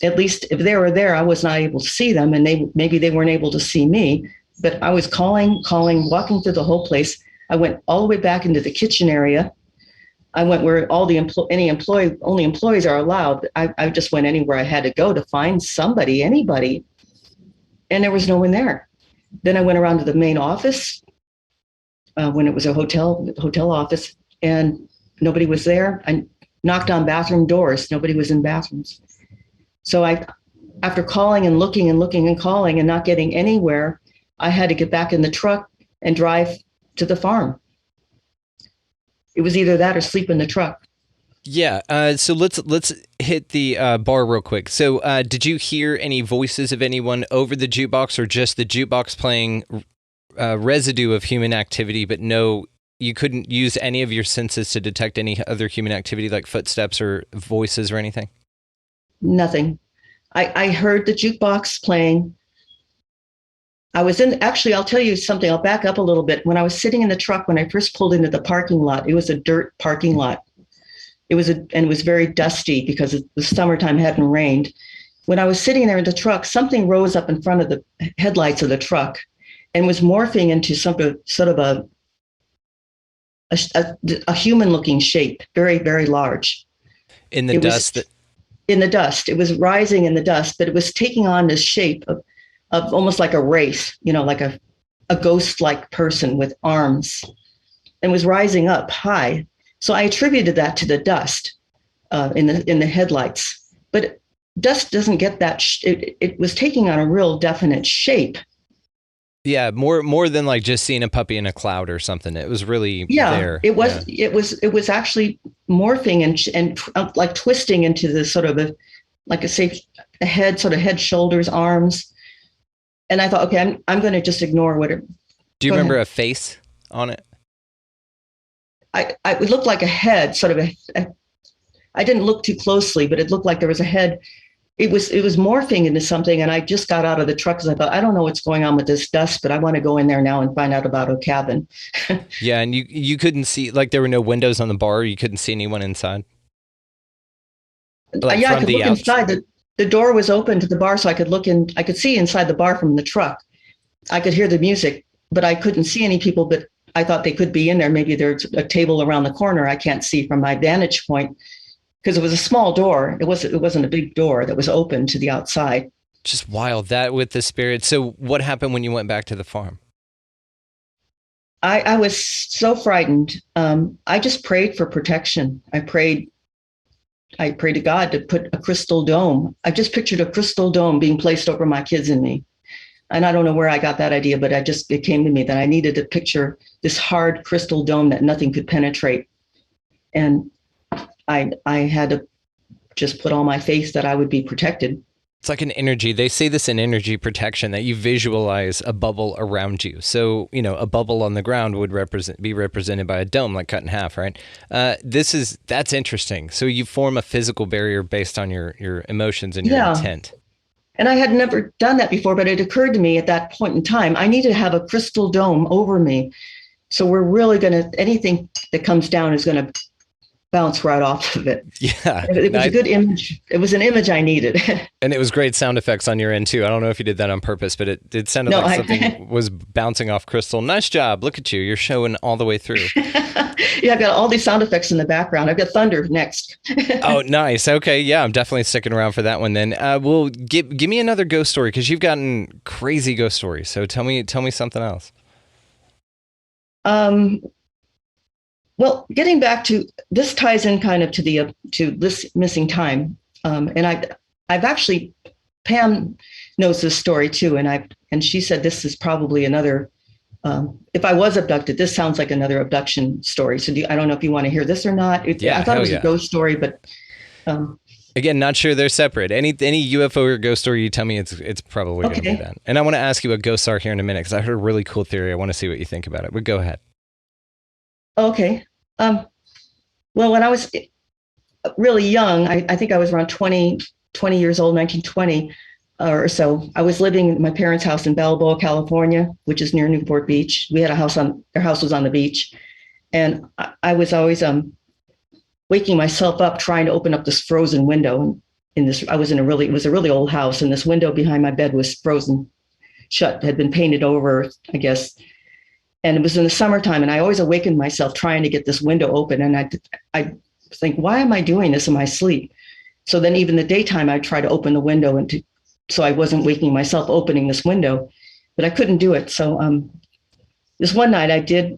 At least if they were there, I was not able to see them, and maybe they weren't able to see me. But I was calling, walking through the whole place. I went all the way back into the kitchen area. I went where only employees are allowed. I just went anywhere I had to go to find somebody, anybody, and there was no one there. Then I went around to the main office when it was a hotel office, and nobody was there. I knocked on bathroom doors. Nobody was in bathrooms. So after calling and looking and calling and not getting anywhere, I had to get back in the truck and drive to the farm. It was either that or sleep in the truck. Yeah. So let's hit the bar real quick. So did you hear any voices of anyone over the jukebox, or just the jukebox playing residue of human activity, but no, you couldn't use any of your senses to detect any other human activity like footsteps or voices or anything? Nothing. I heard the jukebox playing. Actually, I'll tell you something. I'll back up a little bit. When I was sitting in the truck, when I first pulled into the parking lot, it was a dirt parking lot. It was very dusty because the summertime hadn't rained. When I was sitting there in the truck, something rose up in front of the headlights of the truck and was morphing into sort of a human-looking shape, very, very large. In the dust? In the dust. It was rising in the dust, but it was taking on this shape of almost like a wraith, like a ghost-like person with arms, and was rising up high. So I attributed that to the dust in the headlights. But dust doesn't get that. It was taking on a real definite shape. Yeah, more than like just seeing a puppy in a cloud or something. It was really there. It was. Yeah. It was actually morphing and like twisting into this sort of a head, sort of head, shoulders, arms. And I thought, okay, I'm going to just ignore what it. Do you remember a face on it? It looked like a head, sort of I didn't look too closely, but it looked like there was a head. It was morphing into something, and I just got out of the truck because I thought, I don't know what's going on with this dust, but I want to go in there now and find out about a cabin. Yeah, and you couldn't see, like, there were no windows on the bar. You couldn't see anyone inside. Like, I could look inside. The door was open to the bar, so I could look in. I could see inside the bar from the truck. I could hear the music, but I couldn't see any people. But I thought they could be in there. Maybe there's a table around the corner I can't see from my vantage point, because it was a small door. It wasn't a big door that was open to the outside. Just wild, that with the spirit. So what happened when you went back to the farm? I was so frightened. I just prayed for protection. I prayed to God to put a crystal dome. I just pictured a crystal dome being placed over my kids and me. And I don't know where I got that idea, but it came to me that I needed to picture this hard crystal dome that nothing could penetrate. And I had to just put all my faith that I would be protected. It's like an energy. They say this in energy protection, that you visualize a bubble around you. So, a bubble on the ground would be represented by a dome, like cut in half, right? That's interesting. So you form a physical barrier based on your emotions and your intent. And I had never done that before, but it occurred to me at that point in time, I need to have a crystal dome over me. So we're really anything that comes down is going to bounce right off of it. Yeah. It was a good image. It was an image I needed. And it was great sound effects on your end too. I don't know if you did that on purpose, but it sounded like something was bouncing off crystal. Nice job. Look at you. You're showing all the way through. Yeah, I've got all these sound effects in the background. I've got thunder next. Oh, nice. Okay. Yeah, I'm definitely sticking around for that one then. Well, give me another ghost story, because you've gotten crazy ghost stories. So tell me something else. Well, getting back to this ties in kind of to this missing time, and I've actually, Pam knows this story too, and she said this is probably another if I was abducted, this sounds like another abduction story. So I don't know if you want to hear this or not. I thought it was a ghost story, but again, not sure they're separate. Any UFO or ghost story you tell me, it's probably going to be that. And I want to ask you what ghosts are here in a minute, because I heard a really cool theory. I want to see what you think about it. But go ahead. Okay. Well, when I was really young, I think I was around 20 years old, 1920 or so. I was living in my parents' house in Balboa, California, which is near Newport Beach. We had a house their house was on the beach. And I was always waking myself up trying to open up this frozen window. It was a really old house, and this window behind my bed was frozen shut, had been painted over, I guess. And it was in the summertime, and I always awakened myself trying to get this window open. And I think, why am I doing this in my sleep? So then even the daytime, I try to open the window so I wasn't waking myself opening this window, but I couldn't do it. So this one night I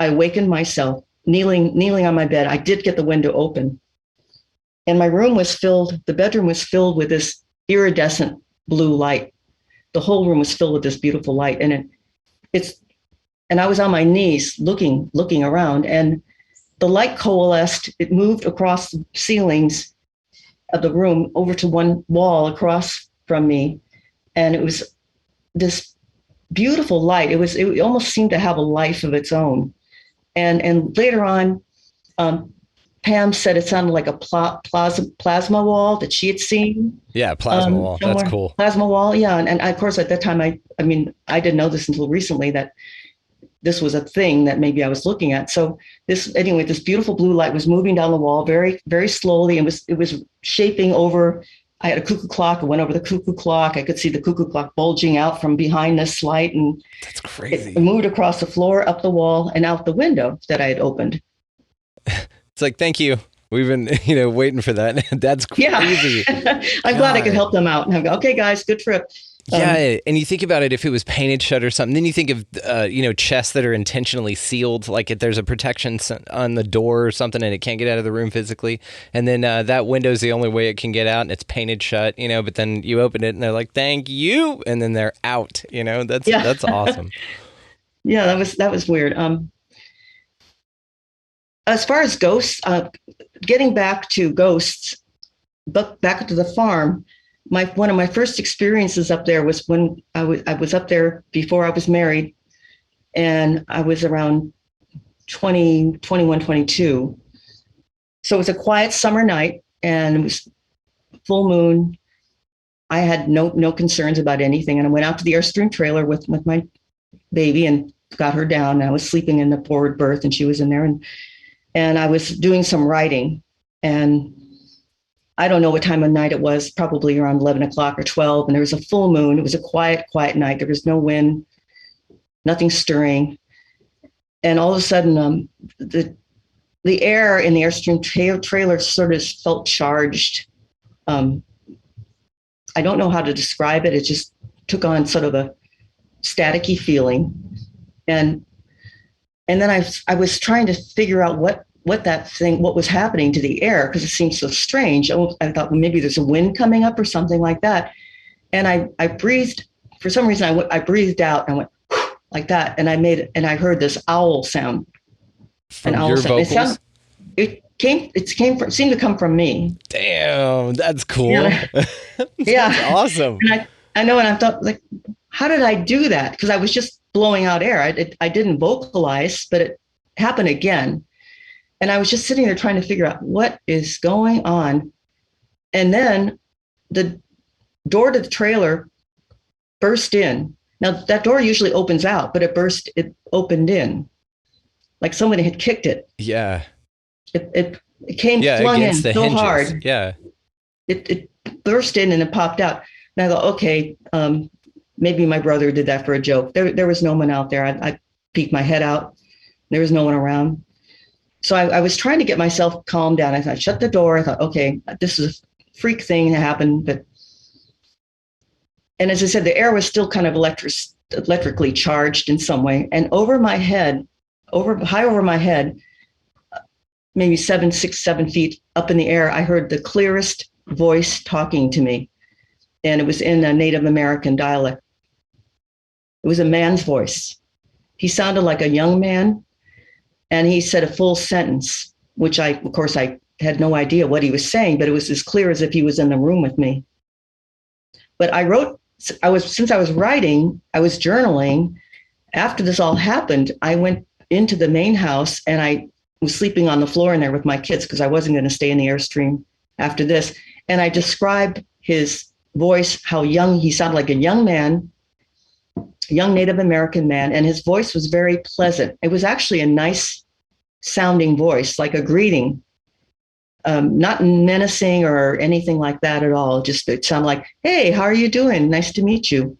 awakened myself kneeling on my bed. I did get the window open, and the bedroom was filled with this iridescent blue light. The whole room was filled with this beautiful light. And I was on my knees looking around, and the light coalesced. It moved across the ceilings of the room over to one wall across from me. And it was this beautiful light. It almost seemed to have a life of its own. And later on, Pam said it sounded like a plasma wall that she had seen. Yeah, plasma wall. That's cool. Plasma wall, yeah. And of course, at that time, I didn't know this until recently, that this was a thing that maybe I was looking at. So this beautiful blue light was moving down the wall very, very slowly, and it was shaping over. I had a cuckoo clock. I went over the cuckoo clock. I could see the cuckoo clock bulging out from behind this light, and that's crazy. It moved across the floor, up the wall, and out the window that I had opened. It's like, thank you. We've been, waiting for that. That's crazy. Yeah. I'm glad I could help them out. And I go, okay, guys, good trip. Yeah, and you think about it, if it was painted shut or something, then you think of, chests that are intentionally sealed, like if there's a protection on the door or something and it can't get out of the room physically, and then that window's the only way it can get out and it's painted shut, but then you open it and they're like, thank you, and then they're out, that's awesome. Yeah, that was weird. As far as ghosts, getting back to ghosts, but back to the farm, one of my first experiences up there was when I was up there before I was married, and I was around 20, 21, 22. So it was a quiet summer night, and it was full moon. I had no concerns about anything, and I went out to the Airstream trailer with my baby and got her down. And I was sleeping in the forward berth, and she was in there, and I was doing some writing, and I don't know what time of night it was, probably around 11 o'clock or 12. And there was a full moon. It was a quiet night. There was no wind, nothing stirring. And all of a sudden, the air in the Airstream trailer sort of felt charged. I don't know how to describe it. It just took on sort of a staticky feeling. And then I was trying to figure out what was happening to the air, because it seemed so strange. I thought, well, maybe there's a wind coming up or something like that. And I breathed, for some reason, I breathed out and I went like that. And I heard this owl sound. From your vocals? It seemed to come from me. Damn, that's cool. Yeah. That's awesome. And I know, and I thought, like, how did I do that? Because I was just blowing out air. I didn't vocalize, but it happened again. And I was just sitting there trying to figure out what is going on. And then the door to the trailer burst in. Now, that door usually opens out, but it opened in. Like somebody had kicked it. Yeah. It came flung in so hinges. hard. Yeah. It burst in and it popped out. And I thought, okay, maybe my brother did that for a joke. There was no one out there. I peeked my head out. There was no one around. So I was trying to get myself calmed down. I shut the door. I thought, okay, this is a freak thing that happened. And as I said, the air was still kind of electrically charged in some way. And over my head, high over my head, maybe 6, 7 feet up in the air, I heard the clearest voice talking to me. And it was in a Native American dialect. It was a man's voice. he sounded like a young man, and he said a full sentence, which of course, I had no idea what he was saying, but it was as clear as if he was in the room with me. But since I was writing, I was journaling. After this all happened, I went into the main house, and I was sleeping on the floor in there with my kids because I wasn't going to stay in the Airstream after this. And I described his voice, how young he sounded, like a young man, a young Native American man, and his voice was very pleasant. It was actually a nice sounding voice, like a greeting, not menacing or anything like that at all. Just it sounded like, "Hey, how are you doing? Nice to meet you."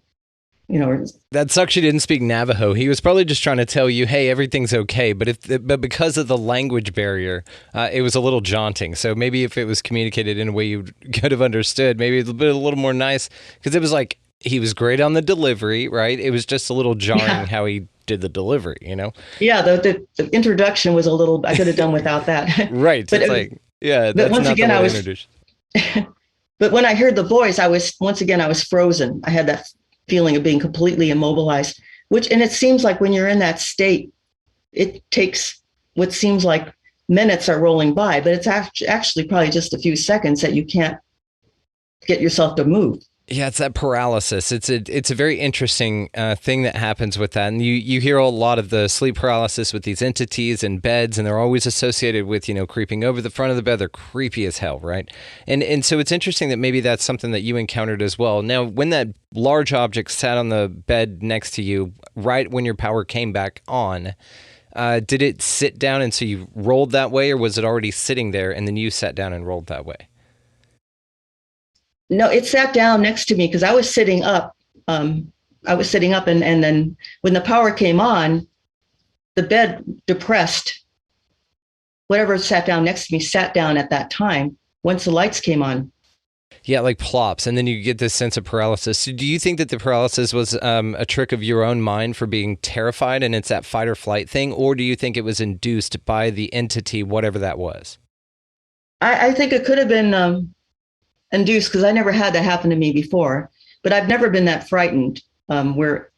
You know, that sucks. He didn't speak Navajo. He was probably just trying to tell you, "Hey, everything's okay." But because of the language barrier, it was a little jaunting. So maybe if it was communicated in a way you could have understood, maybe it's a little more nice. Because it was like he was great on the delivery, right? It was just a little jarring how he did the delivery. You know? Yeah, the introduction was a little. I could have done without that. Right. But it's like, yeah. That's once not again, the way I was. Introduced. But when I heard the voice, I was frozen. I had that feeling of being completely immobilized, and it seems like when you're in that state, it takes what seems like minutes are rolling by, but it's actually probably just a few seconds that you can't get yourself to move. Yeah, it's that paralysis. It's a very interesting thing that happens with that. And you hear a lot of the sleep paralysis with these entities and beds, and they're always associated with, creeping over the front of the bed. They're creepy as hell, right? And so it's interesting that maybe that's something that you encountered as well. Now, when that large object sat on the bed next to you, right when your power came back on, did it sit down and so you rolled that way, or was it already sitting there and then you sat down and rolled that way? No, it sat down next to me because I was sitting up. And then when the power came on, the bed depressed. Whatever sat down next to me sat down at that time once the lights came on. Yeah, like plops, and then you get this sense of paralysis. So do you think that the paralysis was a trick of your own mind for being terrified and it's that fight or flight thing, or do you think it was induced by the entity, whatever that was? I think it could have been induced because I never had that happen to me before, but I've never been that frightened where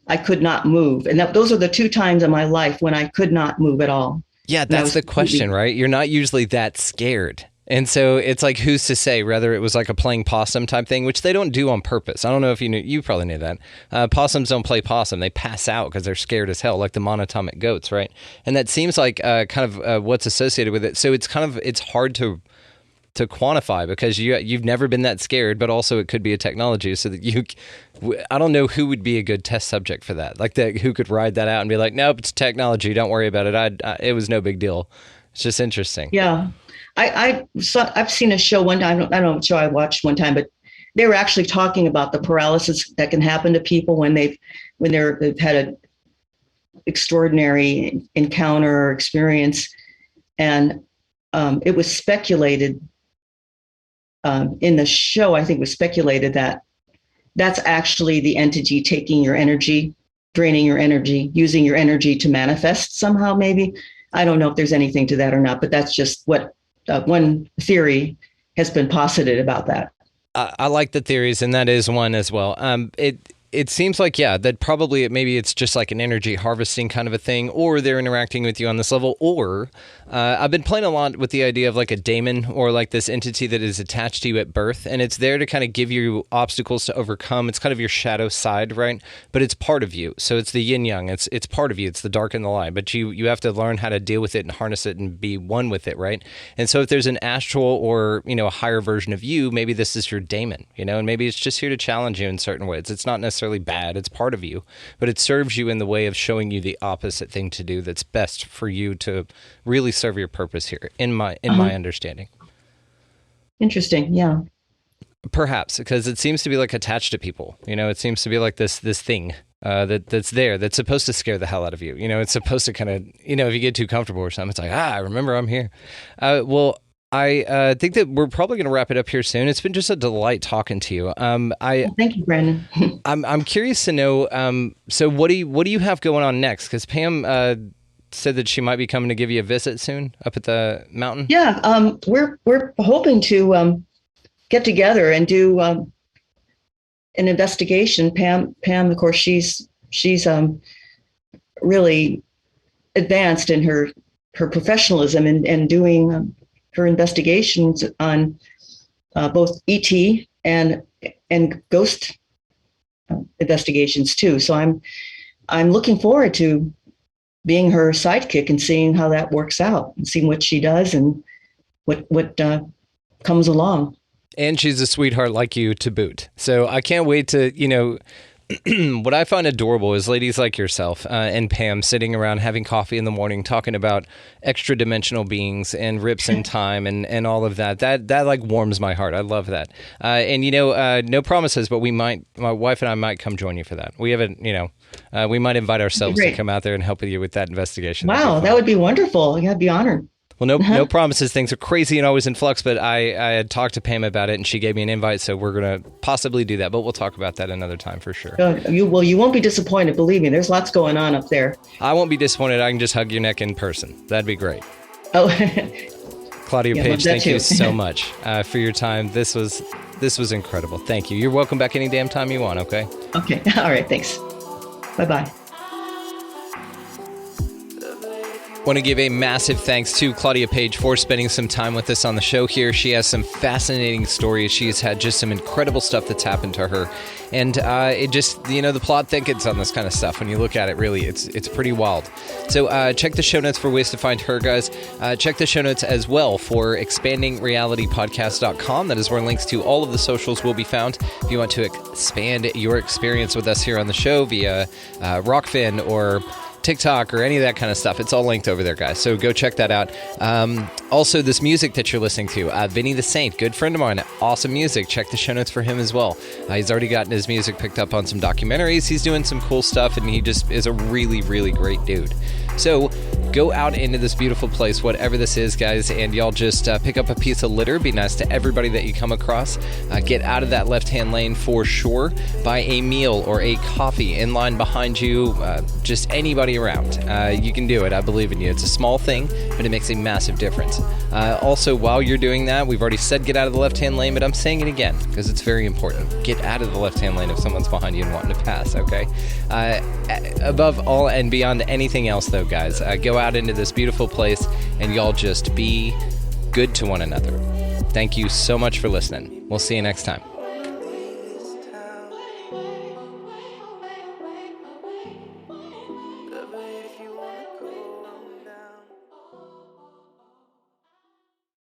I could not move. And those are the two times in my life when I could not move at all. Yeah, that's the question, right? You're not usually that scared. And so it's like, who's to say whether it was like a playing possum type thing, which they don't do on purpose. I don't know if you knew, you probably knew that. Possums don't play possum. They pass out because they're scared as hell, like the monatomic goats, right? And that seems like kind of what's associated with it. So it's hard to quantify because you've never been that scared, but also it could be a technology so that I don't know who would be a good test subject for that, like that, who could ride that out and be like, nope, it's technology, don't worry about it. It was no big deal. It's just interesting. Yeah. I've seen a show one time, I don't know what show I watched one time, but they were actually talking about the paralysis that can happen to people when they've had an extraordinary encounter or experience. And it was speculated in the show, I think it was speculated that that's actually the entity taking your energy, draining your energy, using your energy to manifest somehow, maybe. I don't know if there's anything to that or not, but that's just what one theory has been posited about that. I like the theories, and that is one as well. It seems like, yeah, that probably maybe it's just like an energy harvesting kind of a thing, or they're interacting with you on this level, or I've been playing a lot with the idea of like a daemon or like this entity that is attached to you at birth, and it's there to kind of give you obstacles to overcome. It's kind of your shadow side, right? But it's part of you. So it's the yin yang. It's part of you. It's the dark and the light. But you have to learn how to deal with it and harness it and be one with it, right? And so if there's an astral or a higher version of you, maybe this is your daemon, and maybe it's just here to challenge you in certain ways. It's not necessarily bad, it's part of you, but it serves you in the way of showing you the opposite thing to do that's best for you to really serve your purpose here, in my understanding. Interesting. Yeah, perhaps because it seems to be like attached to people. It seems to be like this thing that's there, that's supposed to scare the hell out of you. It's supposed to kind of, if you get too comfortable or something, it's like, I remember I'm here. I think that we're probably going to wrap it up here soon. It's been just a delight talking to you. Thank you, Brandon. I'm curious to know. So what do you have going on next? Because Pam said that she might be coming to give you a visit soon up at the mountain. Yeah, we're hoping to get together and do an investigation. Pam, of course, she's really advanced in her professionalism and doing her investigations on both ET and ghost investigations too. So I'm looking forward to being her sidekick and seeing how that works out and seeing what she does and what comes along. And she's a sweetheart like you to boot. So I can't wait to, what I find adorable is ladies like yourself and Pam sitting around having coffee in the morning talking about extra dimensional beings and rips in time and all of that. That like warms my heart. I love that. And no promises, but my wife and I might come join you for that. We haven't, we might invite ourselves to come out there and help you with that investigation. Wow, that would be wonderful. I'd be honored. Well, no promises. Things are crazy and always in flux, but I had talked to Pam about it, and she gave me an invite, so we're going to possibly do that, but we'll talk about that another time for sure. You won't be disappointed. Believe me, there's lots going on up there. I won't be disappointed. I can just hug your neck in person. That'd be great. Oh, Claudia Paige, thank you so much for your time. This was incredible. Thank you. You're welcome back any damn time you want, okay? Okay. All right. Thanks. Bye-bye. Want to give a massive thanks to Claudia Paige for spending some time with us on the show here. She has some fascinating stories. She's had just some incredible stuff that's happened to her. And it just, the plot thickens on this kind of stuff. When you look at it, really, it's pretty wild. So check the show notes for ways to find her, guys. Check the show notes as well for expandingrealitypodcast.com. That is where links to all of the socials will be found. If you want to expand your experience with us here on the show via Rockfin or TikTok or any of that kind of stuff, it's all linked over there, guys. So go check that out. Also, this music that you're listening to, Vinny the Saint, good friend of mine, awesome music. Check the show notes for him as well. He's already gotten his music picked up on some documentaries. He's doing some cool stuff, and he just is a really, really great dude. So go out into this beautiful place, whatever this is, guys, and y'all just pick up a piece of litter. Be nice to everybody that you come across. Get out of that left-hand lane for sure. Buy a meal or a coffee in line behind you. Just anybody around. You can do it. I believe in you. It's a small thing, but it makes a massive difference. Also, while you're doing that, we've already said get out of the left-hand lane, but I'm saying it again because it's very important. Get out of the left-hand lane if someone's behind you and wanting to pass, okay? Above all and beyond anything else, though, guys, go out into this beautiful place and y'all just be good to one another. Thank you so much for listening. We'll see you next time.